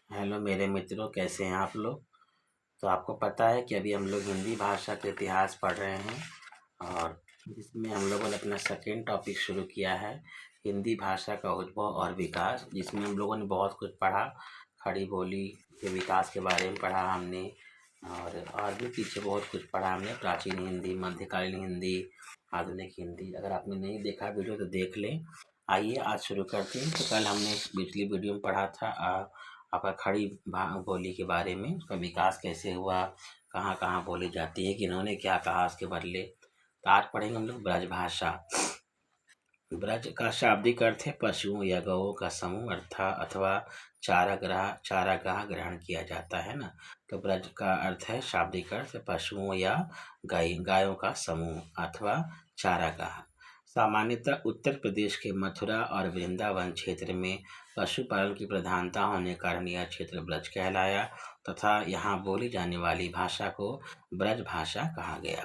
Hello मेरे मित्रों, कैसे हैं आप लोग। तो आपको पता है कि अभी हम लोग हिंदी भाषा का इतिहास पढ़ रहे हैं और जिसमें हम लोगों ने अपना सेकेंड टॉपिक शुरू किया है, हिंदी भाषा का उद्भव और विकास, जिसमें हम लोगों ने बहुत कुछ पढ़ा। खड़ी बोली के विकास के बारे में पढ़ा हमने और भी पीछे बहुत कुछ पढ़ा हमने। प्राचीन हिंदी, मध्यकालीन हिंदी, आधुनिक हिंदी। अगर आपने नहीं देखा वीडियो तो देख लें। आइए आज शुरू करते हैं। तो कल हमने पिछली वीडियो में पढ़ा था आपका खड़ी बोली के बारे में, उसका विकास कैसे हुआ, कहाँ कहाँ बोली जाती है, किन्होंने क्या कहा उसके बदले। तो आज पढ़ेंगे हम लोग ब्रजभाषा। ब्रज का शाब्दिक अर्थ है पशुओं या गौओं का समूह अथवा चारागाह ग्रहण किया जाता है ना। तो ब्रज का अर्थ है, शाब्दिक अर्थ पशुओं या गायों का समूह अथवा चारागाह। सामान्यतः उत्तर प्रदेश के मथुरा और वृंदावन क्षेत्र में पशुपालन की प्रधानता होने के कारण यह क्षेत्र ब्रज कहलाया तथा यहाँ बोली जाने वाली भाषा को ब्रज भाषा कहा गया।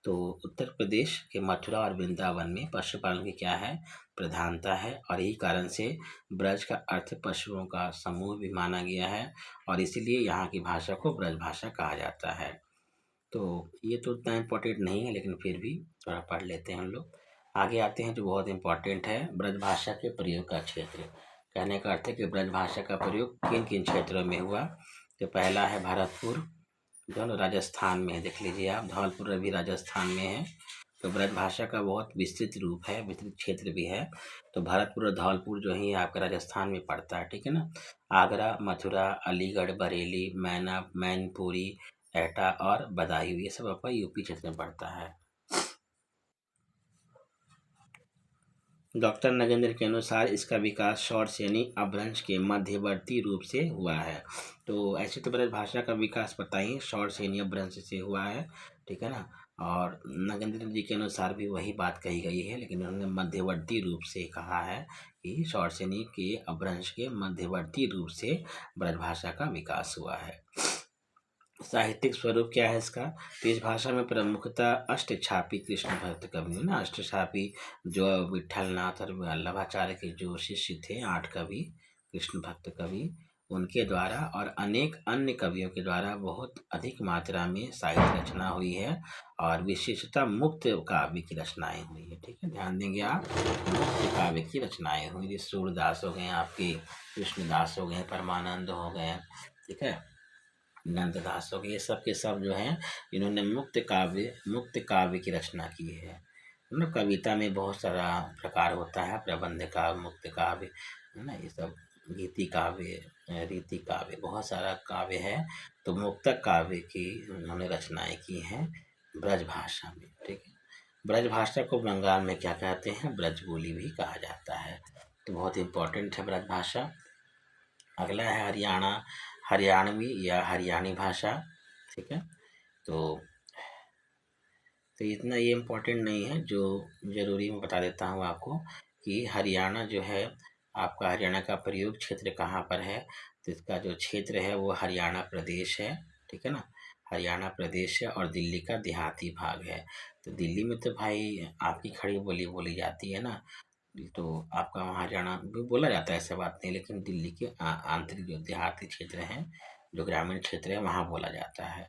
तो उत्तर प्रदेश के मथुरा और वृंदावन में पशुपालन की क्या है, प्रधानता है, और यही कारण से ब्रज का अर्थ पशुओं का समूह भी माना गया है और इसीलिए यहाँ की भाषा को ब्रज भाषा कहा जाता है। तो ये तो उतना इम्पोर्टेंट नहीं है, लेकिन फिर भी थोड़ा पढ़ लेते हैं हम लोग। आगे आते हैं जो बहुत इम्पोर्टेंट है, ब्रज भाषा के प्रयोग का क्षेत्र। कहने का अर्थ है कि ब्रज भाषा का प्रयोग किन किन क्षेत्रों में हुआ। तो पहला है भरतपुर, जो ना राजस्थान में है। देख लीजिए आप, धौलपुर अभी राजस्थान में है। तो ब्रज भाषा का बहुत विस्तृत रूप है, विस्तृत क्षेत्र भी है। तो भरतपुर और धौलपुर जो है आपका राजस्थान में पड़ता है, ठीक है ना। आगरा, मथुरा, अलीगढ़, बरेली, मैनपुरी, एटा और बदायूं, ये सब आपका यूपी क्षेत्र में पड़ता है। डॉक्टर नगेंद्र के अनुसार इसका विकास शौरसेनी अपभ्रंश के मध्यवर्ती रूप से हुआ है। तो ऐसे तो ब्रज भाषा का विकास पता ही, शौरसेनी अपभ्रंश से हुआ है, ठीक है ना। और नगेंद्र जी के अनुसार भी वही बात कही गई है, लेकिन उन्होंने मध्यवर्ती रूप से कहा है कि शौरसेनी के अपभ्रंश के मध्यवर्ती रूप से ब्रज भाषा का विकास हुआ है। साहित्यिक स्वरूप क्या है इसका, तो इस भाषा में प्रमुखतः अष्टछापी कृष्ण भक्त कवि ना, अष्टछापी जो विठल नाथ और वल्लभाचार्य के जो शिष्य थे, 8 कवि, कृष्ण भक्त कवि, उनके द्वारा और अनेक अन्य कवियों के द्वारा बहुत अधिक मात्रा में साहित्य रचना हुई है और विशेषतः मुक्त काव्य की रचनाएं हुई है, ठीक है। ध्यान देंगे आप, मुक्त काव्य की रचनाएं हुई, जैसे सूरदास हो गए आपके, कृष्णदास हो गए, परमानंद हो गए, ठीक है, नंददास हो गए, ये सब के सब जो हैं इन्होंने मुक्त काव्य की रचना की है। मतलब कविता में बहुत सारा प्रकार होता है, प्रबंध काव्य, मुक्त काव्य, है ना, ये सब गीति काव्य, रीति काव्य, बहुत सारा काव्य है। तो मुक्तक काव्य की उन्होंने रचनाएं की हैं ब्रज भाषा में, ठीक है। ब्रज भाषा को बंगाल में क्या कहते हैं, ब्रज बोली भी कहा जाता है। तो बहुत इम्पोर्टेंट है ब्रज भाषा। अगला है हरियाणवी या हरियाणी भाषा, ठीक है। तो इतना ये इम्पोर्टेंट नहीं है, जो ज़रूरी मैं बता देता हूँ आपको कि हरियाणा जो है आपका, हरियाणा का प्रयोग क्षेत्र कहाँ पर है, तो इसका जो क्षेत्र है वो हरियाणा प्रदेश है, ठीक है ना। हरियाणा प्रदेश है और दिल्ली का देहाती भाग है। तो दिल्ली में तो भाई आपकी खड़ी बोली बोली जाती है ना, तो आपका वहाँ हरियाणा भी बोला जाता है, ऐसा बात नहीं, लेकिन दिल्ली के आंतरिक जो देहाती क्षेत्र हैं, जो ग्रामीण क्षेत्र है, वहाँ बोला जाता है।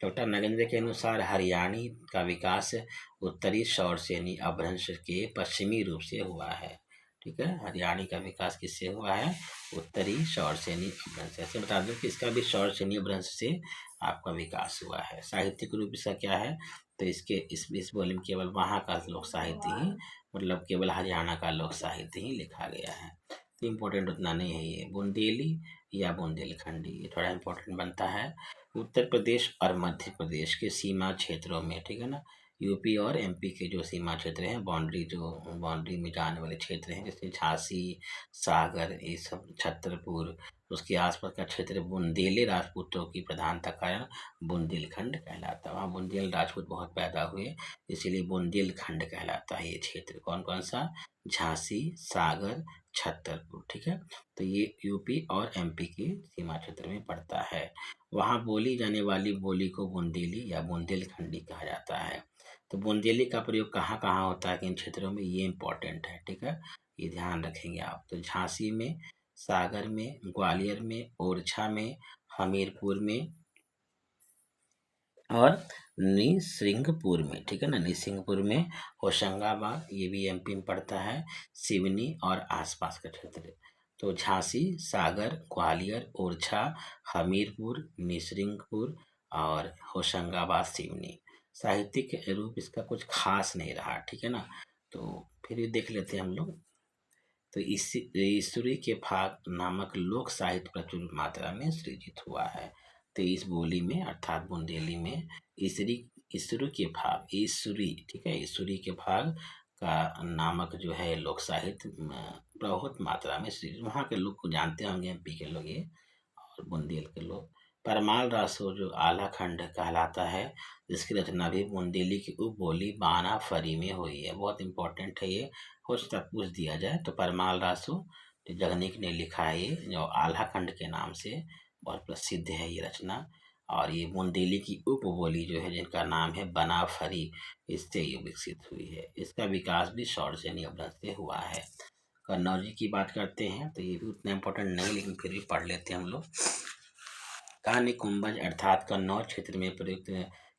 डॉक्टर नगेंद्र के अनुसार हरियाणी का विकास उत्तरी शौरसेनी अपभ्रंश के पश्चिमी रूप से हुआ है, ठीक है। हरियाणी का विकास किससे हुआ है, उत्तरी शौरसेनी अपभ्रंश। ऐसे बता दूं कि इसका भी शौरसेनी अपभ्रंश से आपका विकास हुआ है। साहित्यिक रूप इसका क्या है, तो इसके इस बोली में केवल वहाँ का लोक साहित्य ही, मतलब केवल हरियाणा का लोक साहित्य ही लिखा गया है। तो इम्पोर्टेंट उतना नहीं है ये। बुंदेली या बुंदेलखंडी, ये थोड़ा इम्पोर्टेंट बनता है। उत्तर प्रदेश और मध्य प्रदेश के सीमा क्षेत्रों में, ठीक है ना, यूपी और एमपी के जो सीमा क्षेत्र हैं, बाउंड्री में जाने वाले क्षेत्र हैं, जैसे झांसी, सागर, ये सब, छतरपुर, उसके आसपास का क्षेत्र बुंदेली राजपूतों की प्रधानता कारण बुंदेलखंड कहलाता है। वहाँ बुंदेल राजपूत बहुत पैदा हुए, इसीलिए बुंदेलखंड कहलाता है ये क्षेत्र। कौन कौन सा, झांसी, सागर, छतरपुर, ठीक है। तो ये यूपी और एमपी के सीमा क्षेत्र में पड़ता है। वहाँ बोली जाने वाली बोली को बुंदेली या बुंदेलखंडी कहा जाता है। तो बुंदेली का प्रयोग कहाँ कहाँ होता है, किन क्षेत्रों में, ये इंपॉर्टेंट है, ठीक है, ये ध्यान रखेंगे आप। तो झांसी में सागर में, ग्वालियर में, ओरछा में, हमीरपुर में और निसिंगपुर में, ठीक है ना, निसिंगपुर में, होशंगाबाद, ये भी एमपी में पड़ता है, सिवनी और आसपास का क्षेत्र। तो झांसी, सागर, ग्वालियर, ओरछा, हमीरपुर, निसिंगपुर और होशंगाबाद, सिवनी। साहित्यिक रूप इसका कुछ खास नहीं रहा, ठीक है ना। तो फिर ये देख लेते हैं हम लोग। तो ईश्वरी के फाग नामक लोक साहित्य प्रचुर मात्रा में सृजित हुआ है। तो इस बोली में अर्थात बुंदेली में ईश्वरी ईश्वरी के फाग, ईश्वरी, ठीक है, ईश्वरी के फाग का नामक जो है लोक साहित्य बहुत मात्रा में सृजित, वहाँ के लोग को जानते होंगे, एमपी के लोग ये और बुंदेल के लोग। परमाल रासो जो आला खंड कहलाता है, जिसकी रचना भी बुंदेली की उपबोली बाना फरी में हुई है। बहुत इंपॉर्टेंट है ये, हो सकता है पूछ दिया जाए। तो परमाल रासो जो जगनीक ने लिखा है, ये जो आल्हा खंड के नाम से बहुत प्रसिद्ध है ये रचना। और ये बुंदेली की उपबोली जो है, जिनका नाम है बनाफरी, इससे ये विकसित हुई है। इसका विकास भी शौरसेनी अपभ्रंश से हुआ है। कन्नौजी की बात करते हैं तो ये भी उतना इम्पोर्टेंट नहीं, लेकिन फिर भी पढ़ लेते हैं हम लोग। कान्य कुंभज अर्थात कन्नौज क्षेत्र में प्रयुक्त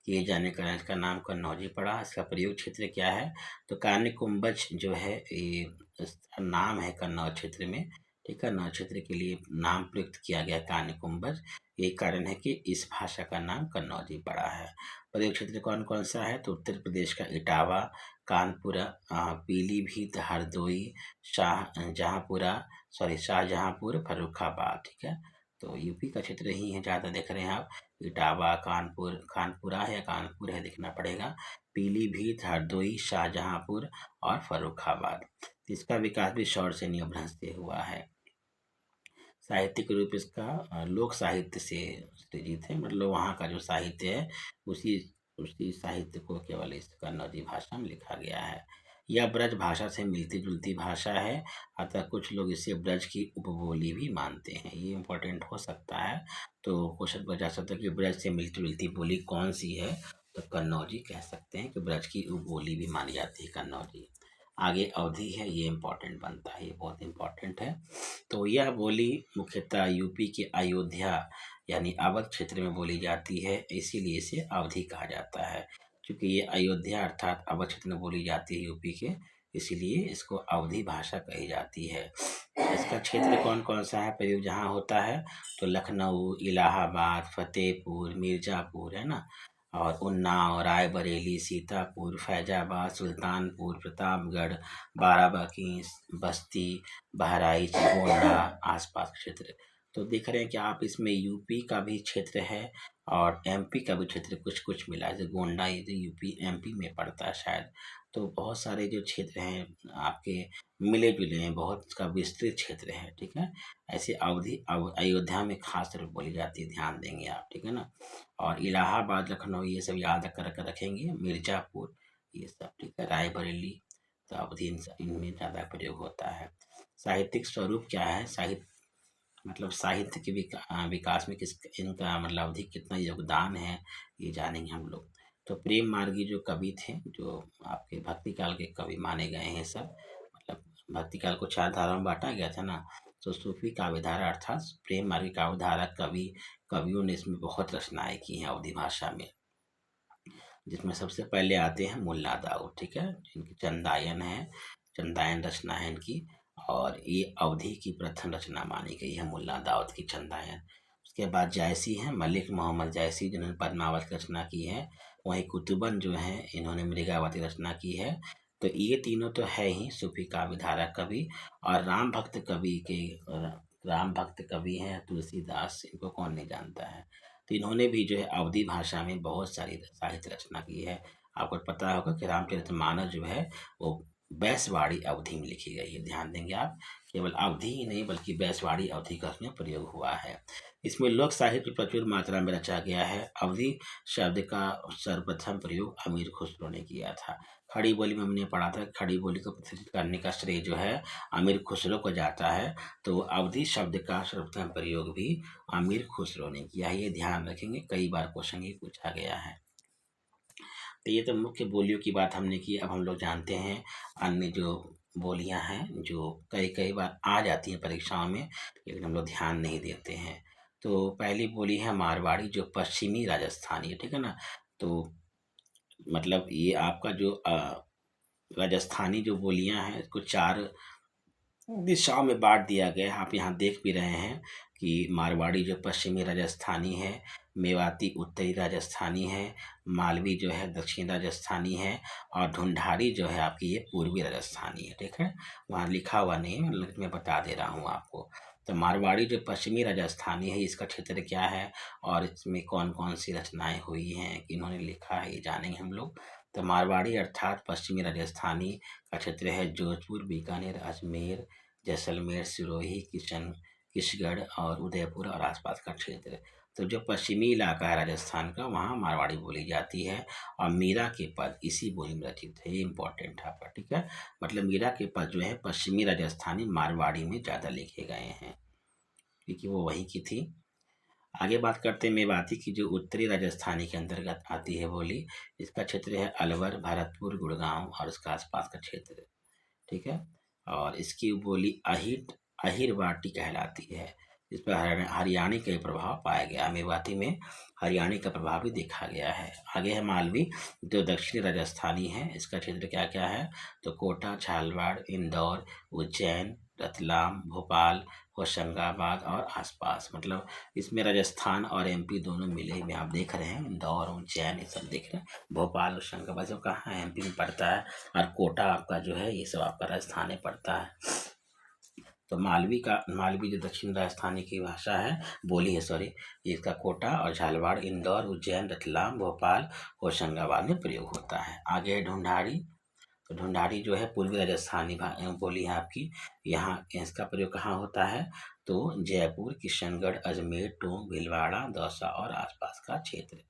किए जाने का इसका नाम कन्नौजी पड़ा। इसका प्रयोग क्षेत्र क्या है, तो कान्य कुंभज जो है ये इसका नाम है कन्नौज क्षेत्र में, ठीक है। कन्नौज क्षेत्र के लिए नाम प्रयुक्त किया गया कान्य कुंभज, यही कारण है कि इस भाषा का नाम कन्नौजी पड़ा है। प्रयोग क्षेत्र कौन कौन सा है, तो उत्तर प्रदेश का इटावा, कानपुरा, पीलीभीत, हरदोई, शाहजहांपुर, फर्रुखाबाद, ठीक है। तो यूपी का क्षेत्र ही है, ज़्यादा देख रहे हैं आप। इटावा, कानपुरा है या कानपुर है देखना पड़ेगा, पीलीभीत, हरदोई, शाहजहांपुर और फर्रुखाबाद। इसका विकास भी शौरसेनी अपभ्रंश से हुआ है। साहित्यिक रूप इसका लोक साहित्य से सृजित है, मतलब वहाँ का जो साहित्य है उसी उसी साहित्य को केवल इस कन्नौजी भाषा में लिखा गया है। यह ब्रज भाषा से मिलती जुलती भाषा है, अतः कुछ लोग इसे ब्रज की उपबोली भी मानते हैं। ये इम्पोर्टेंट हो सकता है, तो क्वेश्चन पूछा जा सकता है कि ब्रज से मिलती जुलती बोली कौन सी है, तो कन्नौजी कह सकते हैं कि ब्रज की उपबोली भी मानी जाती है कन्नौजी। आगे अवधि है, ये इम्पोर्टेंट बनता है, ये बहुत इम्पोर्टेंट है। तो यह बोली मुख्यतः यूपी के अयोध्या यानी अवध क्षेत्र में बोली जाती है, इसीलिए इसे अवधी कहा जाता है। क्योंकि ये अयोध्या अर्थात अवध क्षेत्र में बोली जाती है यूपी के, इसीलिए इसको अवधी भाषा कही जाती है। इसका क्षेत्र कौन कौन सा है, प्रयोग जहाँ होता है, तो लखनऊ, इलाहाबाद, फतेहपुर, मिर्ज़ापुर, है ना, और उन्नाव, रायबरेली, सीतापुर, फैजाबाद, सुल्तानपुर, प्रतापगढ़, बाराबंकी, बस्ती, बहराइच, गोंडा, आसपास के क्षेत्र। तो देख रहे हैं कि आप इसमें यूपी का भी क्षेत्र है और एमपी का भी क्षेत्र कुछ कुछ मिला है, जैसे गोंडा ये तो यूपी एमपी में पड़ता है शायद। तो बहुत सारे जो क्षेत्र हैं आपके मिले जुले हैं, बहुत इसका विस्तृत क्षेत्र है, ठीक है। ऐसे अयोध्या में खास तरह बोली जाती है, ध्यान देंगे आप, ठीक है ना। और इलाहाबाद, लखनऊ ये सब याद कर रखेंगे, मिर्ज़ापुर ये सब, ठीक है, रायबरेली, तो अवधि इनमें ज़्यादा प्रयोग होता है। साहित्यिक स्वरूप क्या है, मतलब साहित्य के विकास में किस इनका मतलब अवधि कितना योगदान है, ये जानेंगे हम लोग। तो प्रेम मार्गी जो कवि थे, जो आपके भक्ति काल के कवि माने गए हैं सब, मतलब भक्ति काल को 4 धाराओं में बाँटा गया था ना, तो सूफी काव्यधारा अर्थात प्रेम मार्गी काव्यधारा कवियों ने इसमें बहुत रचनाएँ की हैं अवधी भाषा में। जिसमें सबसे पहले आते हैं मुल्ला दाऊद, ठीक है, इनकी चंदायन है, चंदायन रचना है इनकी, और ये अवधी की प्रथम रचना मानी गई है मुल्ला दाऊद की चंदायन। उसके बाद जायसी हैं, मलिक मोहम्मद जायसी, जिन्होंने पद्मावत की रचना की है। वहीं कुतुबन जो हैं, इन्होंने मृगावती रचना की है। तो ये तीनों तो है ही सूफी काव्यधारा कवि। और राम भक्त कवि हैं तुलसीदास, इनको कौन नहीं जानता है। तो इन्होंने भी जो है अवधी भाषा में बहुत सारी साहित्य रचना की है। आपको पता होगा कि रामचरितमानस जो है वो बैसवाड़ी अवधि में लिखी गई है, ध्यान देंगे आप। केवल अवधि ही नहीं बल्कि बैसवाड़ी अवधि का उसमें प्रयोग हुआ है। इसमें लोक साहित्य प्रचुर मात्रा में रचा गया है। अवधि शब्द का सर्वप्रथम प्रयोग अमीर खुसरो ने किया था। खड़ी बोली में हमने पढ़ा था, खड़ी बोली को प्रतिष्ठित करने का श्रेय जो है अमीर खुसरो को जाता है। तो अवधि शब्द का सर्वप्रथम प्रयोग भी अमीर खुसरो ने किया है, ये ध्यान रखेंगे, कई बार क्वेश्चन ये पूछा गया है। तो ये तो मुख्य बोलियों की बात हमने की। अब हम लोग जानते हैं अन्य जो बोलियां हैं जो कई कई बार आ जाती हैं परीक्षाओं में, लेकिन हम लोग ध्यान नहीं देते हैं। तो पहली बोली है मारवाड़ी, जो पश्चिमी राजस्थानी है, ठीक है ना। तो मतलब ये आपका जो राजस्थानी जो बोलियां हैं, इसको 4 दिशाओं में बाँट दिया गया है। आप यहाँ देख भी रहे हैं कि मारवाड़ी जो पश्चिमी राजस्थानी है, मेवाती उत्तरी राजस्थानी है, मालवी जो है दक्षिण राजस्थानी है, और ढूंढारी जो है आपकी ये पूर्वी राजस्थानी है, ठीक है। वहाँ लिखा हुआ नहीं है, लेकिन मैं बता दे रहा हूँ आपको। तो मारवाड़ी जो पश्चिमी राजस्थानी है, इसका क्षेत्र क्या है और इसमें कौन कौन सी रचनाएं हुई हैं, किन्होंने लिखा है, ये जानेंगे हम लोग। तो मारवाड़ी अर्थात पश्चिमी राजस्थानी का क्षेत्र है जोधपुर, बीकानेर, अजमेर, जैसलमेर, सिरोही, किशनगढ़ और उदयपुर और आसपास का क्षेत्र। तो जो पश्चिमी इलाका है राजस्थान का, वहाँ मारवाड़ी बोली जाती है। और मीरा के पद इसी बोली में रचित है, ये इंपॉर्टेंट है आपका, ठीक है। मतलब मीरा के पद जो है पश्चिमी राजस्थानी मारवाड़ी में ज़्यादा लिखे गए हैं, क्योंकि वो वहीं की थी। आगे बात करते हैं मेवाती की, जो उत्तरी राजस्थानी के अंतर्गत आती है बोली। इसका क्षेत्र है अलवर, भरतपुर, गुड़गांव और उसका आसपास का क्षेत्र, ठीक है। और इसकी बोली अहिरवाटी कहलाती है। इस पर हरियाणी का प्रभाव पाया गया। मेवाती में हरियाणी का प्रभाव भी देखा गया है। आगे है मालवी, जो दक्षिणी राजस्थानी है। इसका क्षेत्र क्या क्या है, तो कोटा, झालवाड़, इंदौर, उज्जैन, रतलाम, भोपाल, होशंगाबाद और आसपास। मतलब इसमें राजस्थान और एमपी दोनों मिले हुए आप देख रहे हैं। इंदौर, उज्जैन ये सब देख रहे हैं। भोपाल, होशंगाबाद सब कहाँ है, एमपी में पड़ता है। और कोटा आपका जो है ये सब आपका राजस्थान में पड़ता है। तो मालवी जो दक्षिण राजस्थानी की भाषा है, बोली है सॉरी, इसका कोटा और झालवाड़, इंदौर, उज्जैन, रतलाम, भोपाल, होशंगाबाद में प्रयोग होता है। आगे है ढूंढारी। तो ढूंढारी जो है पूर्वी राजस्थानी बोली है आपकी। यहाँ इसका प्रयोग कहाँ होता है, तो जयपुर, किशनगढ़, अजमेर, टोंक, भीलवाड़ा, दौसा और आसपास का क्षेत्र।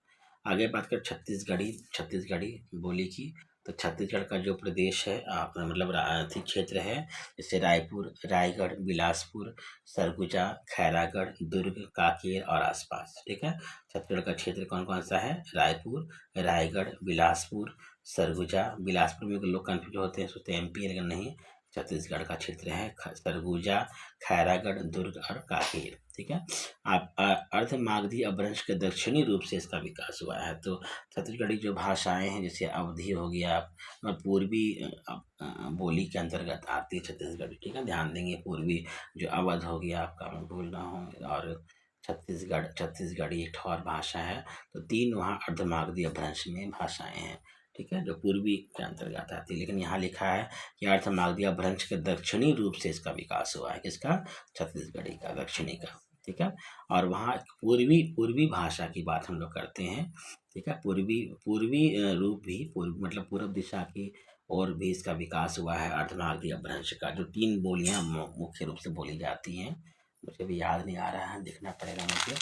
आगे बात करें छत्तीसगढ़ी बोली की। तो छत्तीसगढ़ का जो प्रदेश है मतलब क्षेत्र है, जैसे रायपुर, रायगढ़, बिलासपुर, सरगुजा, खैरागढ़, दुर्ग, कांकेर और आसपास, ठीक है। छत्तीसगढ़ का क्षेत्र कौन कौन सा है, रायपुर, रायगढ़, बिलासपुर, सरगुजा। बिलासपुर में लोग कन्फ्यूज होते हैं, सोचते हैं एमपी है, लेकिन नहीं, छत्तीसगढ़ का क्षेत्र है। सरगुजा, खैरागढ़, दुर्ग और कांकेर, ठीक है। आप अर्धमागधी अपभ्रंश के दक्षिणी रूप से इसका विकास हुआ है। तो छत्तीसगढ़ी जो भाषाएं हैं, जैसे अवधी हो गया, पूर्वी बोली के अंतर्गत आती है छत्तीसगढ़ी, ठीक है। ध्यान देंगे, पूर्वी जो अवध हो गया आपका, मैं भूल रहा हूँ, और छत्तीसगढ़ी एक और भाषा है। तो 3 वहाँ अर्धमागधी अपभ्रंश में भाषाएं हैं, ठीक है, जो पूर्वी के अंतर्गत आती है। लेकिन यहाँ लिखा है कि अर्धमागधी अपभ्रंश के दक्षिणी रूप से इसका विकास हुआ है, किसका, छत्तीसगढ़ी का, दक्षिणी का, ठीक है। और वहाँ पूर्वी पूर्वी भाषा की बात हम लोग करते हैं, ठीक है। पूर्वी पूर्वी रूप भी मतलब पूर्व दिशा की और भी इसका विकास हुआ है अर्धनागरी अपभ्रंश का। जो 3 बोलियां मुख्य रूप से बोली जाती हैं, मुझे भी याद नहीं आ रहा है, देखना पड़ेगा मुझे।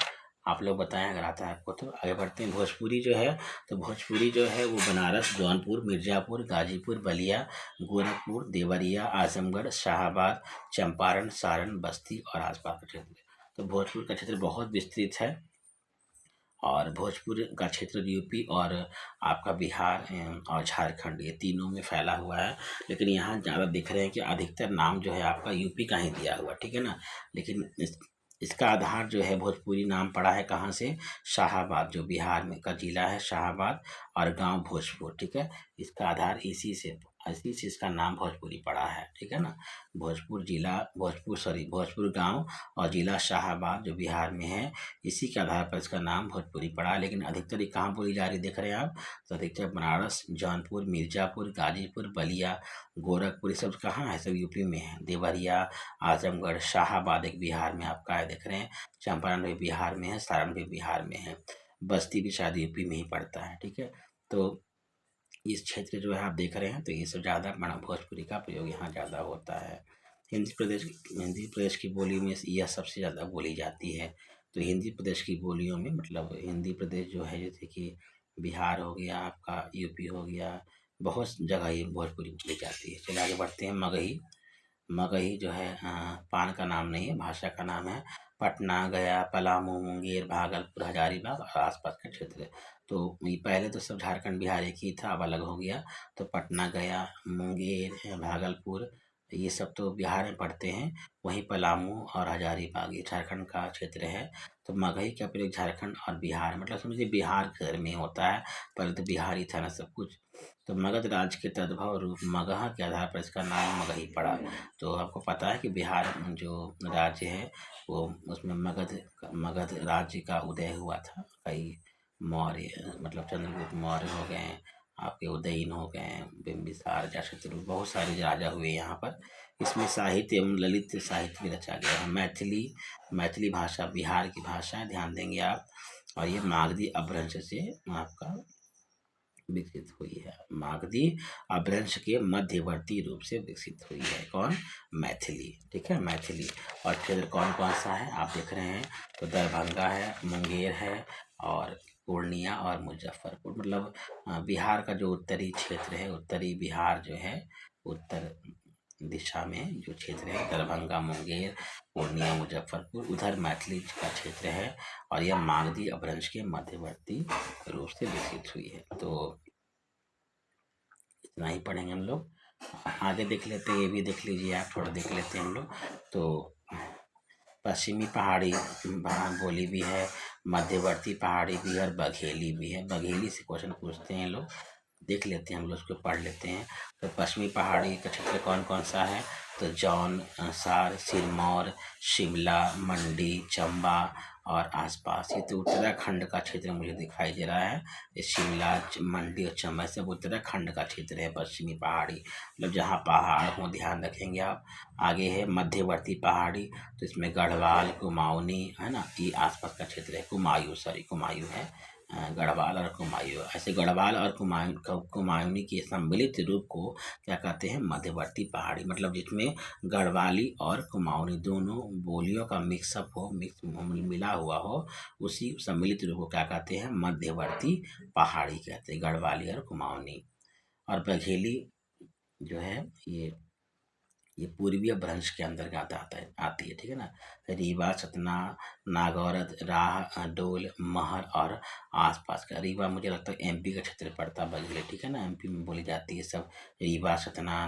आप लोग बताएं अगर आता है आपको तो। आगे बढ़ते हैं। भोजपुरी जो है, तो भोजपुरी जो है वो बनारस, जौनपुर, मिर्जापुर, गाजीपुर, बलिया, गोरखपुर, देवरिया, आजमगढ़, शाहाबाद, चंपारण, सारण, बस्ती और आसपास का क्षेत्र। तो भोजपुर का क्षेत्र बहुत विस्तृत है। और भोजपुर का क्षेत्र यूपी और आपका बिहार और झारखंड, ये तीनों में फैला हुआ है। लेकिन यहाँ ज़्यादा दिख रहे हैं कि अधिकतर नाम जो है आपका यूपी का ही दिया हुआ, ठीक है ना। लेकिन इसका आधार जो है भोजपुरी नाम पड़ा है कहाँ से, शाहाबाद, जो बिहार में का जिला है शाहाबाद, और गांव भोजपुर, ठीक है। इसका आधार इसी से इसका नाम भोजपुरी पड़ा है, ठीक है ना। भोजपुर गांव और जिला शाहाबाद जो बिहार में है, इसी के आधार पर इसका नाम भोजपुरी पड़ा। लेकिन अधिकतर ये कहाँ बोली जा रही देख रहे हैं आप, तो अधिकतर बनारस, जौनपुर, मिर्जापुर, गाजीपुर, बलिया, गोरखपुर, ये सब कहाँ है, सब यूपी में है। देवरिया, आजमगढ़, शाहाबाद एक बिहार में आपका है, देख रहे हैं। चंपारण भी बिहार में है, सारण भी बिहार में है, बस्ती भी शायद यूपी में ही पड़ता है, ठीक है। तो इस क्षेत्र जो है आप देख रहे हैं, तो ये सब ज़्यादा बड़ा भोजपुरी का प्रयोग यहाँ ज़्यादा होता है। हिंदी प्रदेश की बोली में यह सबसे ज़्यादा बोली जाती है। तो हिंदी प्रदेश की बोलियों में मतलब हिंदी प्रदेश जो है, जैसे कि बिहार हो गया आपका, यूपी हो गया, बहुत जगह ये भोजपुरी बोली जाती है। चलिए आगे बढ़ते हैं। मगही। मगही जो है पान का नाम नहीं है, भाषा का नाम है। पटना, गया, पलामू, मुंगेर, भागलपुर, हजारीबाग और आसपास के क्षेत्र है। तो ये पहले तो सब झारखंड बिहार एक ही था, अब अलग हो गया। तो पटना, गया, मुंगेर, भागलपुर, ये सब तो बिहार में पड़ते हैं। वहीं पलामू और हजारीबाग ये झारखंड का क्षेत्र है। तो मगही का प्रयोग झारखंड और बिहार मतलब समझिए बिहार के में होता है। पहले तो बिहार ही था ना सब कुछ। तो मगध राज्य के तद्भव रूप मगह के आधार पर इसका नाम मगही पड़ा। तो आपको पता है कि बिहार जो राज्य है वो उसमें मगध राज्य का उदय हुआ था। कई मौर्य मतलब चंद्रगुप्त मौर्य हो गए, आपके उदयन हो गए, बिंबिसार, अजातशत्रु, बहुत सारे राजा हुए यहाँ पर। इसमें साहित्य एवं ललित साहित्य भी रचा गया है। मैथिली भाषा बिहार की भाषा है, ध्यान देंगे आप। और ये मागधी अपभ्रंश से आपका विकसित हुई है। मागधी अपभ्रंश के मध्यवर्ती रूप से विकसित हुई है। कौन? मैथिली। ठीक है, मैथिली। और क्षेत्र कौन कौन सा है आप देख रहे हैं, तो दरभंगा है, मुंगेर है, और पूर्णिया और मुजफ्फरपुर। मतलब बिहार का जो उत्तरी क्षेत्र है, उत्तरी बिहार जो है, उत्तर दिशा में जो क्षेत्र है, दरभंगा, मुंगेर, पूर्णिया, मुजफ्फरपुर, उधर मैथिली का क्षेत्र है। और यह मागधी अपभ्रंश के मध्यवर्ती रूप से विकसित हुई है। तो इतना ही पढ़ेंगे हम लोग। आगे देख लेते हैं, ये भी देख लीजिए आप, थोड़ा देख लेते हैं हम लोग। तो पश्चिमी पहाड़ी बोली भी है, मध्यवर्ती पहाड़ी भी है, और बघेली भी है। बघेली से क्वेश्चन पूछते हैं लोग, देख लेते हैं हम लोग, उसको पढ़ लेते हैं। तो पश्चिमी पहाड़ी का क्षेत्र कौन कौन सा है, तो जौनसार, सिरमौर, शिमला, मंडी, चंबा और आसपास। ये तो उत्तराखंड का क्षेत्र मुझे दिखाई दे रहा है। ये शिमला, मंडी और चंबा सब उत्तराखंड का क्षेत्र है। पश्चिमी पहाड़ी मतलब जहाँ पहाड़ हो, ध्यान रखेंगे आप। आगे है मध्यवर्ती पहाड़ी, तो इसमें गढ़वाल, कुमाऊनी है ना, ये आसपास का क्षेत्र है। कुमायूं है। गढ़वाल और कुमायूं, ऐसे गढ़वाल और कुमायूनी के सम्मिलित रूप को क्या कहते हैं, मध्यवर्ती पहाड़ी। मतलब जिसमें गढ़वाली और कुमाऊनी दोनों बोलियों का मिक्सअप हो, मिला हुआ हो, उसी सम्मिलित रूप को क्या कहते हैं, मध्यवर्ती पहाड़ी कहते हैं, गढ़वाली और कुमाऊनी। और बघेली जो है ये पूर्वीय अपभ्रंश के अंतर्गत आता है, आती है। ठीक है ना। रीवा, सतना, नागौरद, राह, डोल, महर और आसपास का। रीवा मुझे लगता है एमपी का क्षेत्र पड़ता है, बघेली। ठीक है ना, एमपी में बोली जाती है सब। रीवा, सतना,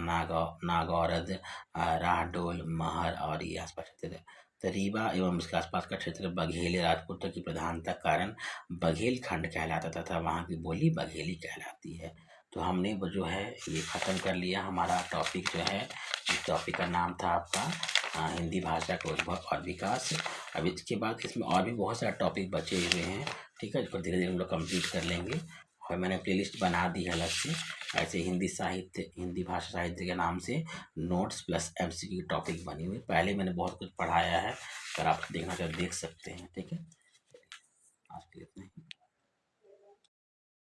नागौरद, राह, डोल, महर और ये आसपास क्षेत्र है। तो रीवा एवं इसके आसपास का क्षेत्र बघेली राजपूतों की प्रधानता कारण बघेल खंड कहलाता था तथा वहाँ की बोली बघेली कहलाती है। तो हमने वो जो है ये ख़त्म कर लिया हमारा टॉपिक जो है। इस टॉपिक का नाम था आपका हिंदी भाषा का उद्भव और विकास। अब इसके बाद इसमें और भी बहुत सारे टॉपिक बचे हुए हैं। ठीक है, इसको धीरे धीरे हम लोग कंप्लीट कर लेंगे। और मैंने प्लेलिस्ट बना दी है अलग से, ऐसे हिंदी भाषा साहित्य के नाम से नोट्स प्लस एमसीक्यू टॉपिक बनी हुई। पहले मैंने बहुत कुछ पढ़ाया है, अगर आप देखना चाहे देख सकते हैं। ठीक है, आज के लिए इतना ही।